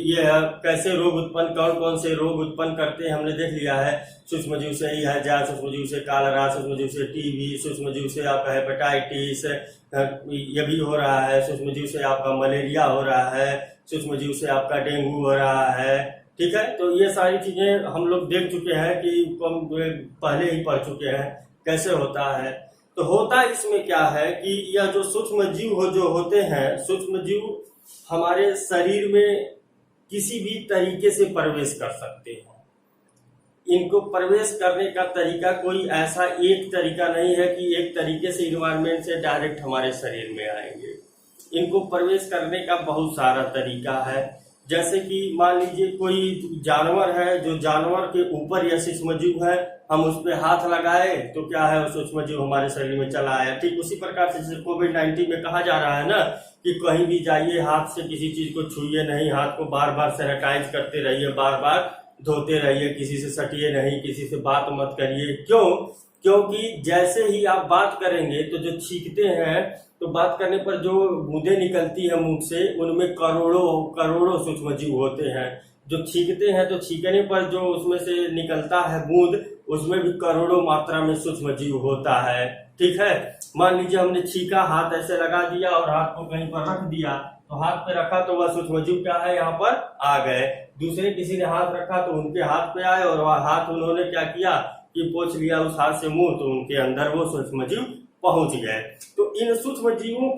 यह कैसे रोग उत्पन्न, कौन कौन से रोग उत्पन्न करते हैं, हमने देख लिया है। सूक्ष्मजीव से ही हैजा, सूक्ष्मजीव से कालरा, सूक्ष्मजीव से टीबी, सूक्ष्मजीव से आपका हेपेटाइटिस ये भी हो रहा है, सूक्ष्मजीव से आपका मलेरिया हो रहा है, सूक्ष्मजीव से आपका डेंगू हो रहा है। ठीक है, तो ये सारी चीजें हम लोग देख चुके हैं कि पहले ही पढ़ चुके हैं कैसे होता है। तो होता इसमें क्या है कि यह जो सूक्ष्मजीव जो होते हैं, सूक्ष्मजीव हमारे शरीर में किसी भी तरीके से प्रवेश कर सकते हैं। इनको प्रवेश करने का तरीका कोई ऐसा एक तरीका नहीं है कि एक तरीके से इन्वायरमेंट से डायरेक्ट हमारे शरीर में आएंगे। इनको प्रवेश करने का बहुत सारा तरीका है। जैसे कि मान लीजिए कोई जानवर है, जो जानवर के ऊपर यह सूक्ष्मजीव है, हम उस पर हाथ लगाए तो क्या है, वो सूक्ष्मजीव हमारे शरीर में चला आया। ठीक उसी प्रकार से जैसे कोविड-19 में कहा जा रहा है ना कि कहीं भी जाइए हाथ से किसी चीज को छुइए नहीं, हाथ को बार बार सैनिटाइज करते रहिए, बार बार धोते रहिए, किसी से सटिए नहीं, किसी से बात मत करिए। क्यों? क्योंकि जैसे ही आप बात करेंगे तो जो छींकते हैं, तो बात करने पर जो बूंदें निकलती है मुंह से, उनमें करोड़ों सूक्ष्मजीव होते हैं। जो छींकते हैं तो छींकने पर जो उसमें से निकलता है बूंद, उसमें भी करोड़ों मात्रा में सूक्ष्मजीव होता है। ठीक है, मान लीजिए हमने छींका, हाथ ऐसे लगा दिया और हाथ को कहीं पर रख दिया, तो हाथ पे रखा तो वह सूक्ष्मजीव क्या है यहाँ पर आ गए। दूसरे किसी ने हाथ रखा तो उनके हाथ पे आए और वह हाथ उन्होंने क्या किया कि पोंछ लिया उस हाथ से मुंह, तो उनके अंदर वो सूक्ष्मजीव पहुंच गए। तो इन सूक्ष्मजीवों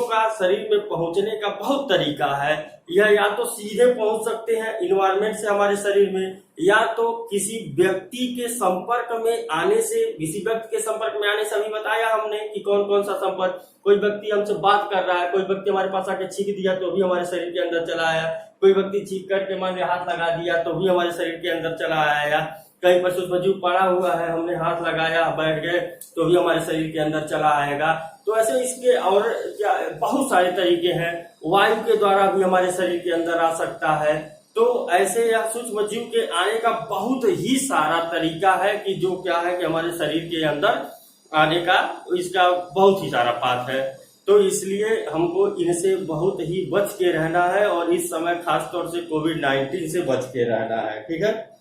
का शरीर में पहुंचने का बहुत तरीका है। यह या तो सीधे पहुंच सकते हैं इन्वायरमेंट से हमारे शरीर में, या तो किसी व्यक्ति के संपर्क में आने से, किसी व्यक्ति के संपर्क में आने से अभी बताया हमने कि कौन कौन सा संपर्क। कोई व्यक्ति हमसे बात कर रहा है, कोई व्यक्ति हमारे पास आके छींक दिया तो भी हमारे शरीर के अंदर चला आया, कोई व्यक्ति छींक करके मान लिया हाथ लगा दिया तो भी हमारे शरीर के अंदर चला आया, कहीं पर सूक्ष्मजीव पड़ा हुआ है, हमने हाथ लगाया बैठ गए तो भी हमारे शरीर के अंदर चला आएगा। तो ऐसे इसके और क्या बहुत सारे तरीके हैं। वायु के द्वारा भी हमारे शरीर के अंदर आ सकता है। तो ऐसे या सूक्ष्मजीव के आने का बहुत ही सारा तरीका है कि जो क्या है कि हमारे शरीर के अंदर आने का इसका बहुत ही सारा पाथ है। तो इसलिए हमको इनसे बहुत ही बच के रहना है और इस समय खासतौर से कोविड-19 से बच के रहना है। ठीक है,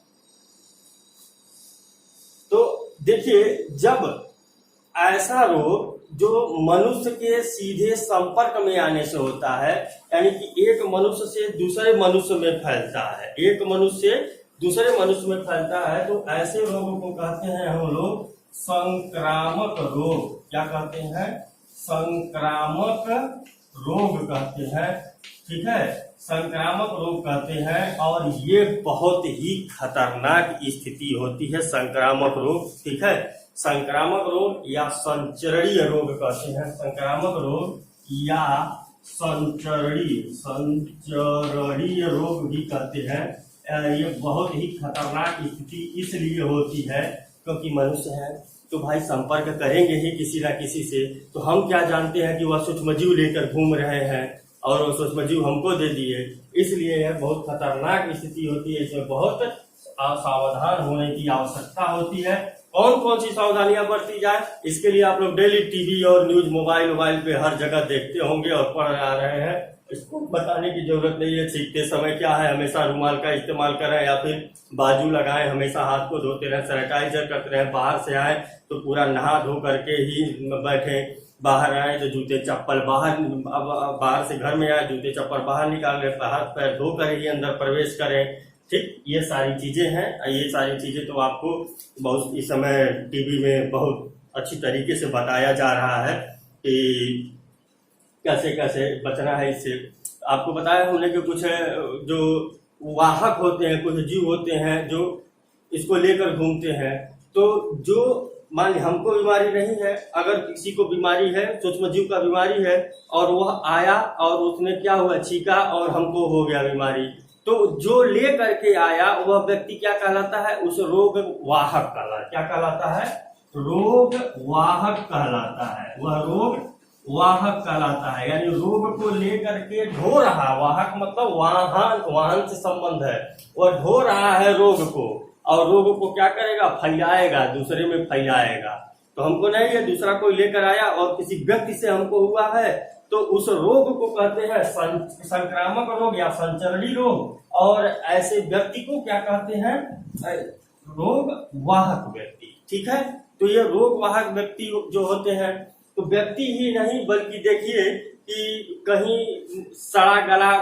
तो देखिए जब ऐसा रोग जो मनुष्य के सीधे संपर्क में आने से होता है, यानी कि एक मनुष्य से दूसरे मनुष्य में फैलता है, एक मनुष्य से दूसरे मनुष्य में फैलता है, तो ऐसे रोगों को कहते हैं हम लोग संक्रामक रोग। क्या कहते हैं? संक्रामक रोग कहते हैं। ठीक है, संक्रामक रोग कहते हैं और ये बहुत ही खतरनाक स्थिति होती है संक्रामक रोग। ठीक है, संक्रामक रोग या संचरणीय रोग कहते हैं। संक्रामक रोग या संचरणीय रोग भी कहते हैं। ये बहुत ही खतरनाक स्थिति इसलिए होती है क्योंकि मनुष्य है तो भाई संपर्क करेंगे ही किसी न किसी से। तो हम क्या जानते हैं कि वह सूक्ष्मजीव लेकर घूम रहे हैं और वो सूक्ष्मजीव हमको दे दिए, इसलिए यह बहुत खतरनाक स्थिति होती है। इसमें बहुत सावधान होने की आवश्यकता होती है। कौन कौन सी सावधानियां बरती जाए, इसके लिए आप लोग डेली टीवी और न्यूज मोबाइल पे हर जगह देखते होंगे और पढ़ आ रहे हैं। इसको बताने की जरूरत नहीं है। छींकते समय क्या है, हमेशा रुमाल का इस्तेमाल करें या फिर बाजू लगाएं, हमेशा हाथ को धोते रहें, सैनिटाइजर करते रहें। बाहर से आए तो पूरा नहा धो करके ही बैठें, बाहर आए तो जूते चप्पल बाहर से घर में आए जूते चप्पल बाहर निकाल लें, हाथ पैर धो कर ही अंदर प्रवेश करें। ठीक, ये सारी चीजें हैं। ये सारी चीजें तो आपको बहुत इस समय टीवी में बहुत अच्छी तरीके से बताया जा रहा है कि कैसे कैसे बचना है इससे। आपको बताया हमने कि कुछ जो वाहक होते हैं, कुछ जीव होते हैं जो इसको लेकर घूमते हैं। तो जो मान ली हमको बीमारी नहीं है, अगर किसी को बीमारी है, सूक्ष्मजीव का बीमारी है और वह आया और उसने क्या हुआ, छींका और हमको हो गया बीमारी, तो जो ले करके आया वह व्यक्ति क्या कहलाता है, उस रोग वाहक कहलाता है। क्या कहलाता है? रोग वाहक कहलाता है। वह रोग वाहक कहलाता है, यानी रोग को लेकर के ढो रहा। वाहक मतलब वाहन से संबंध है। वह ढो रहा है रोग को और रोग को क्या करेगा, फैलाएगा, दूसरे में फैलाएगा। तो हमको नहीं है, दूसरा कोई लेकर आया और किसी व्यक्ति से हमको हुआ है तो उस रोग को कहते हैं संक्रामक रोग या संचरणीय रोग। और ऐसे व्यक्ति को क्या कहते हैं, रोग वाहक व्यक्ति। ठीक है, तो ये रोग वाहक व्यक्ति जो होते हैं, तो व्यक्ति ही नहीं बल्कि देखिए कि कहीं सड़ा गला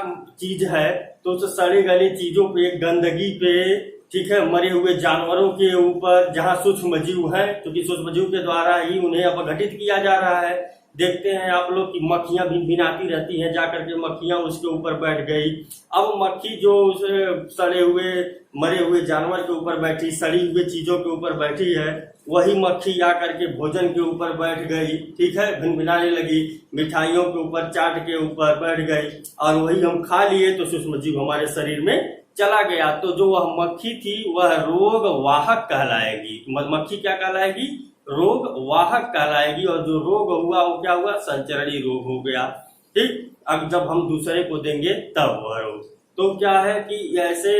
चीज है तो उस सड़े गले चीजों पे, गंदगी पे, ठीक है, मरे हुए जानवरों के ऊपर जहाँ सूक्ष्मजीव है, क्योंकि सूक्ष्मजीव के द्वारा ही उन्हें अपघटित किया जा रहा है। देखते हैं आप लोग कि मक्खियां भी भिनाती रहती हैं, जाकर के मक्खियां उसके ऊपर बैठ गई। अब मक्खी जो उस सड़े हुए मरे हुए जानवर के ऊपर बैठी, सड़ी हुई चीजों के ऊपर बैठी है, वही मक्खी आकर के भोजन के ऊपर बैठ गई। ठीक है, भिनभिनाने लगी, मिठाइयों के ऊपर, चाट के ऊपर बैठ गई और वही हम खा लिए तो सूक्ष्मजीव हमारे शरीर में चला गया। तो जो वह मक्खी थी वह रोग वाहक कहलाएगी। मक्खी क्या कहलाएगी, रोग वाहक कहलाएगी। और जो रोग हुआ वो क्या हुआ, संचरणीय रोग हो गया। ठीक, अब जब हम दूसरे को देंगे तब वह रोग। तो क्या है कि ऐसे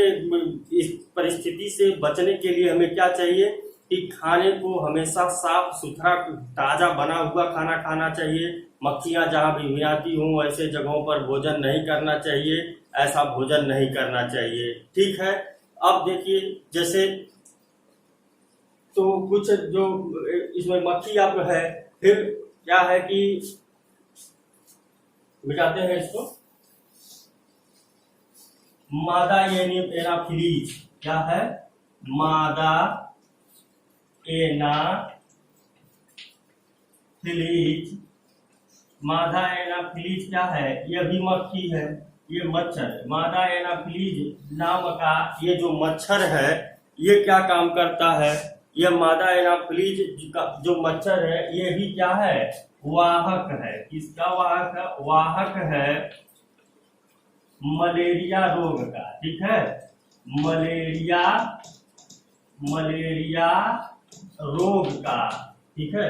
इस परिस्थिति से बचने के लिए हमें क्या चाहिए कि खाने को हमेशा साफ सुथरा ताजा बना हुआ खाना खाना चाहिए। मक्खियां जहां भी भिनाती हों ऐसे जगहों पर भोजन नहीं करना चाहिए, ऐसा भोजन नहीं करना चाहिए। ठीक है, अब देखिए जैसे तो कुछ जो इसमें मक्खी आप है, फिर क्या है कि मिटाते हैं इसको। मादा एनाफिलीज क्या है? मादा एनाफिलीज। मादा एनाफिलीज क्या है? ये भी मक्खी है, ये मच्छर है। मादा एनाफिलीज नाम का ये जो मच्छर है, ये क्या काम करता है? ये मादा एनाफिलीज जो मच्छर है, ये भी क्या है? वाहक है। किसका वाहक है? वाहक है मलेरिया रोग का। ठीक है, मलेरिया रोग का। ठीक है,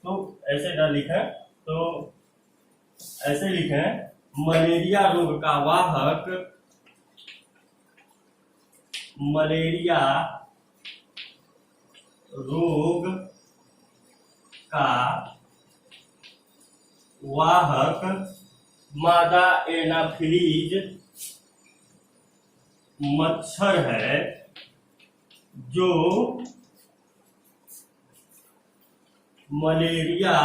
तो ऐसे ना लिखें, तो ऐसे लिखें, मलेरिया रोग का वाहक मलेरिया रोग का वाहक मादा एनाफिलीज मच्छर है, जो मलेरिया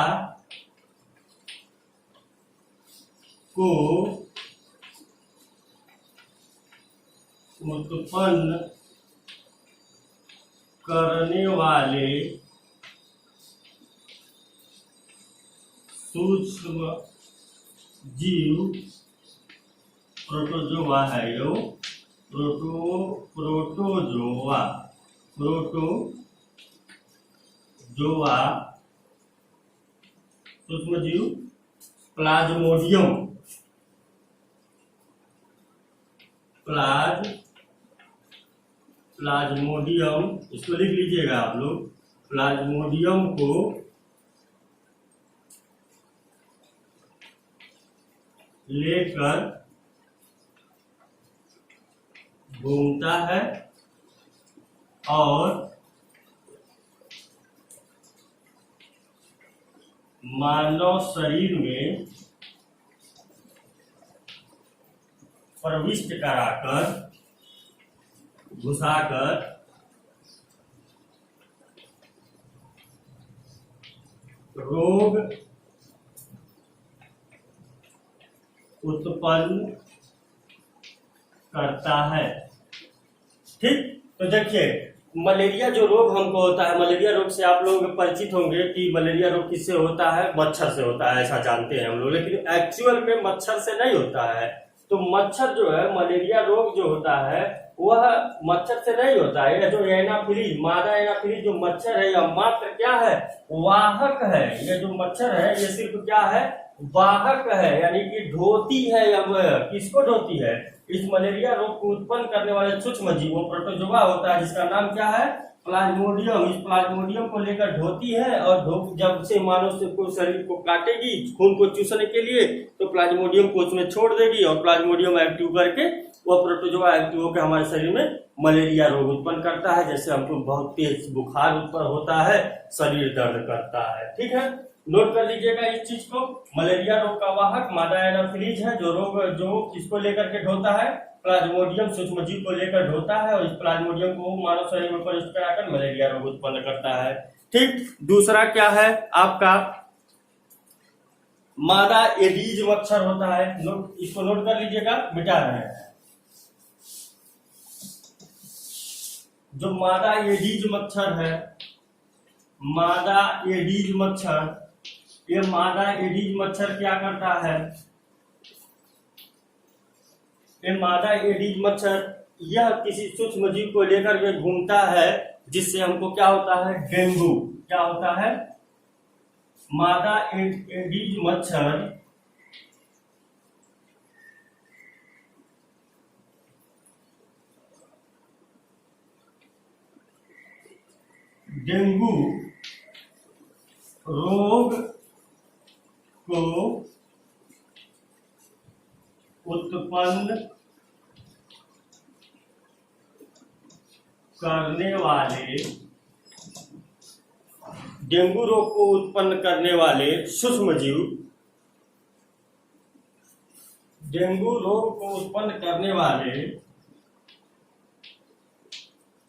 को उत्पन्न करने वाले सूक्ष्म जीव प्रोटोजोआ है। यो प्रोटोजोआ सूक्ष्म जीव प्लाज्मोडियम, इसको लिख लीजिएगा आप लोग। प्लाज्मोडियम को लेकर घूमता है और मानव शरीर में प्रविष्ट कराकर, घुसाकर रोग उत्पन्न करता है। ठीक, तो देखिए, मलेरिया जो रोग हमको होता है, मलेरिया रोग से आप लोग परिचित होंगे कि मलेरिया रोग किससे होता है? मच्छर से होता है, ऐसा जानते हैं हम लोग, लेकिन एक्चुअल में मच्छर से नहीं होता है। तो मच्छर जो है, मलेरिया रोग जो होता है, वह मच्छर से नहीं होता है। जो एनाफिलीज, मादा एनाफिलीज जो मच्छर है, यह मात्र क्या है? वाहक है। यह जो मच्छर है, यह सिर्फ क्या है? वाहक है, यानी कि ढोती है। अब किसको ढोती है? इस मलेरिया रोग को उत्पन्न करने वाले सूक्ष्म जीव प्रोटोजोआ होता है, जिसका नाम क्या है? प्लाज्मोडियम। इस प्लाज्मोडियम को लेकर ढोती है, और जब से मानव से को शरीर को काटेगी खून को चूसने के लिए, तो प्लाज्मोडियम को उसमें छोड़ देगी, और प्लाज्मोडियम एक्टिव करके वह प्रोटोजोआ एक्टिव होकर हमारे शरीर में मलेरिया रोग उत्पन्न करता है। जैसे हमको बहुत तेज बुखार उत्पन्न होता है, शरीर दर्द करता है। ठीक है, नोट कर लीजिएगा इस चीज को। मलेरिया रोग का वाहक मादा एनाफिलीज है, जो किसको लेकर के ढोता है? प्लाज्मोडियम सूक्ष्म जीव को लेकर ढोता है, और इस प्लाज्मोडियम को मानव शरीर में प्रविष्ट कराकर मलेरिया रोग उत्पन्न करता है। ठीक, दूसरा क्या है आपका? मादा एडीज मच्छर होता है। इसको नोट कर लीजिएगा, मिटा रहे हैं। जो मादा एडीज मच्छर है, मादा एडीज मच्छर, ये मादा एडीज मच्छर क्या करता है? ये मादा एडीज मच्छर यह किसी सूक्ष्म जीव को लेकर के घूमता है, जिससे हमको क्या होता है? डेंगू। क्या होता है? मादा एडीज मच्छर डेंगू रोग को उत्पन्न करने वाले, डेंगू रोग को उत्पन्न करने वाले सूक्ष्म जीव, डेंगू रोग को उत्पन्न करने वाले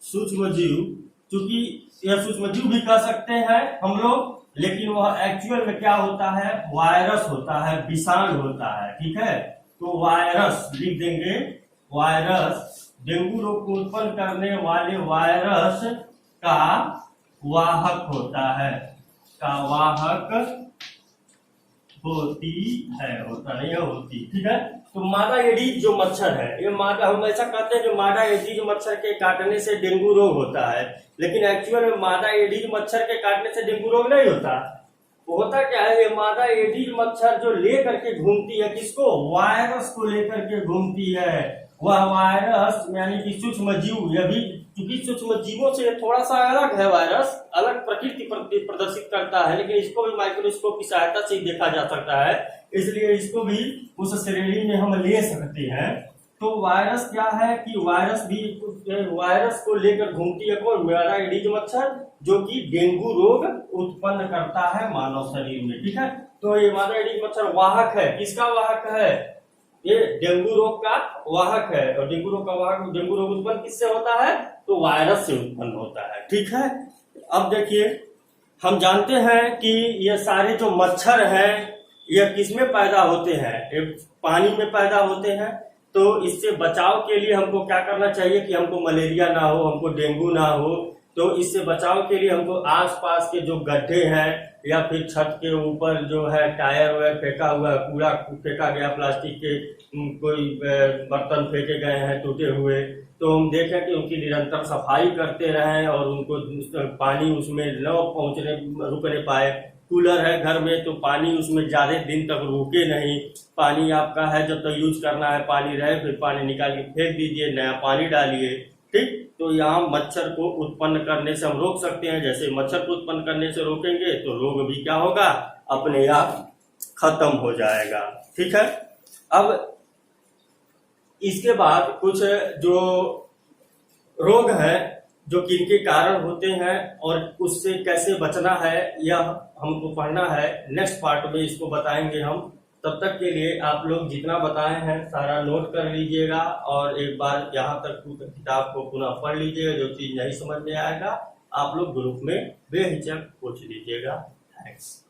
सूक्ष्म जीव, चूंकि या सूक्ष्म जीव भी कह सकते हैं हम लोग, लेकिन वह एक्चुअल में क्या होता है, वायरस होता है, विषाणु होता है। ठीक है, तो वायरस लिख देंगे, वायरस डेंगू रोग को उत्पन्न करने वाले वायरस का वाहक होता है, का वाहक होती है, होता नहीं है, होती। ठीक है, तो मादा एडीज जो मच्छर है, ये मादा, हम ऐसा कहते हैं कि मादा एडीज मच्छर के काटने से डेंगू रोग होता है, लेकिन एक्चुअल में मादा एडीज मच्छर के काटने से डेंगू रोग नहीं होता। होता क्या है, ये मादा एडीज मच्छर जो लेकर के घूमती है, किसको, वायरस को लेकर के घूमती है। वह वायरस यानी कि सूक्ष्म जीव, यह भी क्योंकि सूक्ष्म जीवों से थोड़ा सा अलग है, वायरस अलग प्रकृति प्रदर्शित करता है, लेकिन इसको भी माइक्रोस्कोप की सहायता से ही देखा जा सकता है, इसलिए इसको भी उस श्रेणी में हम ले सकते हैं। तो वायरस क्या है कि वायरस भी, वायरस को लेकर घूमती है कौन, मादा एडीज मच्छर, जो कि डेंगू रोग उत्पन्न करता है मानव शरीर में। ठीक है, तो ये मादा एडीज मच्छर वाहक है, किसका वाहक है, ये डेंगू रोग का वाहक है। और डेंगू रोग का वाहक, डेंगू रोग उत्पन्न किससे होता है, तो वायरस से उत्पन्न होता है। ठीक है, अब देखिए, हम जानते हैं कि ये सारे जो मच्छर हैं ये किसमें पैदा होते हैं, ये पानी में पैदा होते हैं। तो इससे बचाव के लिए हमको क्या करना चाहिए कि हमको मलेरिया ना हो, हमको डेंगू ना हो। तो इससे बचाव के लिए हमको आसपास के जो गड्ढे हैं या फिर छत के ऊपर जो है टायर वायर फेंका हुआ है, कूड़ा फेंका गया, प्लास्टिक के कोई बर्तन फेंके गए हैं टूटे हुए, तो हम देखें कि उनकी निरंतर सफाई करते रहें और उनको पानी उसमें न पहुंचने रुकने पाए। कूलर है घर में तो पानी उसमें ज्यादा दिन तक रुके नहीं, पानी आपका है जब तक यूज करना है पानी रहे, फिर पानी निकाल के फेंक दीजिए, नया पानी डालिए। ठीक, तो यहाँ मच्छर को उत्पन्न करने से हम रोक सकते हैं। जैसे मच्छर को उत्पन्न करने से रोकेंगे तो रोग भी क्या होगा, अपने आप खत्म हो जाएगा। ठीक है, अब इसके बाद कुछ जो रोग है जो किनके कारण होते हैं और उससे कैसे बचना है, यह हमको पढ़ना है। नेक्स्ट पार्ट में इसको बताएंगे हम। तब तक के लिए आप लोग जितना बताए हैं सारा नोट कर लीजिएगा और एक बार यहाँ तक किताब को पुनः पढ़ लीजिएगा। जो चीज नहीं समझ में आएगा आप लोग ग्रुप में बेहिचक पूछ लीजिएगा। थैंक्स।